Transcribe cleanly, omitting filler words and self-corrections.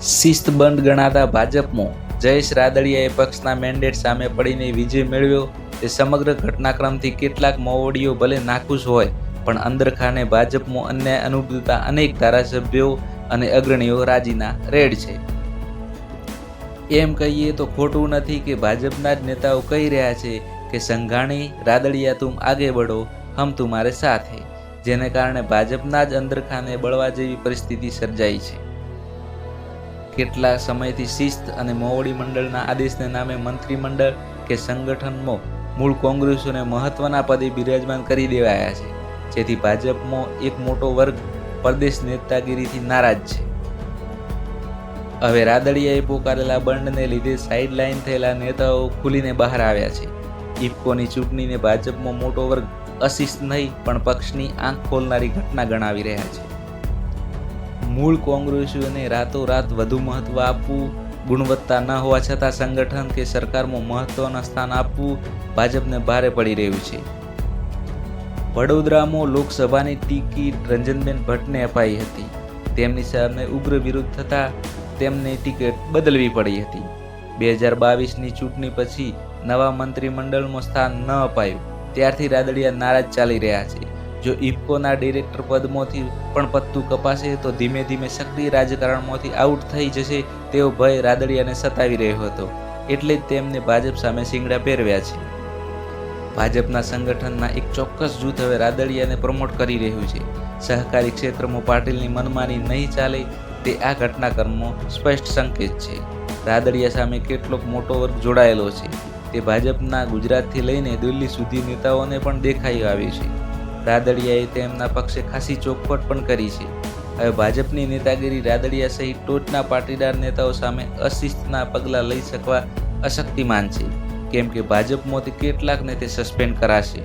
શિસ્તબદ્ધ ગણાતા ભાજપમાં જયેશ રાદડિયાએ પક્ષના મેન્ડેટ સામે પડીને વિજય મેળવ્યો. તે સમગ્ર ઘટનાક્રમથી કેટલાક મોવડીઓ ભલે નાખુશ હોય, પણ અંદરખાને ભાજપમાં અન્યાય અનુભવતા અનેક ધારાસભ્યો અને અગ્રણીઓ રાજીના રેડ છે. એમ કહીએ તો ખોટું નથી કે ભાજપના જ નેતાઓ કહી રહ્યા છે કે સંઘાણી, રાદડિયા તુમ આગે બઢો, હમ તુમારે સાથ હૈ, જેને કારણે ભાજપના જ અંદરખાને બળવા જેવી પરિસ્થિતિ સર્જાઈ છે. કેટલા સમયથી શિસ્ત અને મોવડી મંડળના આદેશને નામે મંત્રીમંડળ કે સંગઠનમાં મૂળ કોંગ્રેસીઓને મહત્વના પદે બિરાજમાન કરી દેવાયા છે, જેથી ભાજપમાં એક મોટો વર્ગ પ્રદેશ નેતાગીરીથી નારાજ છે. હવે રાદડિયાએ પોકારેલા બંધને લીધે સાઇડલાઇન થયેલા નેતાઓ ખુલીને બહાર આવ્યા છે. ઇફકોની ચૂંટણીને ભાજપમાં મોટો વર્ગ અશિસ્ત નહીં પણ પક્ષની આંખ ખોલનારી ઘટના ગણાવી રહ્યા છે. મૂળ કોંગ્રેસીઓને રાતોરાત વધુ મહત્વ આપવું, ગુણવત્તા ન હોવા છતાં સંગઠન કે સરકારમાં મહત્વના સ્થાન આપવું ભાજપને ભારે પડી રહ્યું છે. વડોદરામાં લોકસભાની ટિકિટ રંજનબેન ભટ્ટને અપાઈ હતી. તેમની સામે ઉગ્ર વિરોધ થતાં તેમને ટિકિટ બદલવી પડી હતી. 2022ની ચૂંટણી પછી નવા મંત્રીમંડળમાં સ્થાન ન અપાયું ત્યારથી રાદડિયા નારાજ ચાલી રહ્યા છે. જો ઇફકોના ડિરેક્ટર પદમાંથી પણ પત્તું કપાશે તો ધીમે ધીમે સક્રિય રાજકારણમાંથી આઉટ થઈ જશે તેવો ભય રાદડિયાને સતાવી રહ્યો હતો. એટલે જ તેમને ભાજપ સામે શિંગડા પહેરવ્યા છે. ભાજપના સંગઠનના એક ચોક્કસ જૂથ હવે રાદડિયાને પ્રમોટ કરી રહ્યું છે. સહકારી ક્ષેત્રમાં પાટીલની મનમાની નહીં ચાલે તે આ ઘટનાક્રમનો સ્પષ્ટ સંકેત છે. રાદડિયા સામે કેટલોક મોટો વર્ગ જોડાયેલો છે. તે ભાજપના ગુજરાતથી લઈને દિલ્હી સુધી નેતાઓને પણ દેખાઈ આવ્યું છે. રાદડિયાએ તેમના પક્ષે ખાસી ચોખવટ પણ કરી છે. હવે ભાજપની નેતાગીરી રાદડિયા સહિત ટોચના પાટીદાર નેતાઓ સામે અશિસ્તના પગલાં લઈ શકવા અશક્તિમાન છે, કેમ કે ભાજપમાંથી કેટલાકને તે સસ્પેન્ડ કરાશે.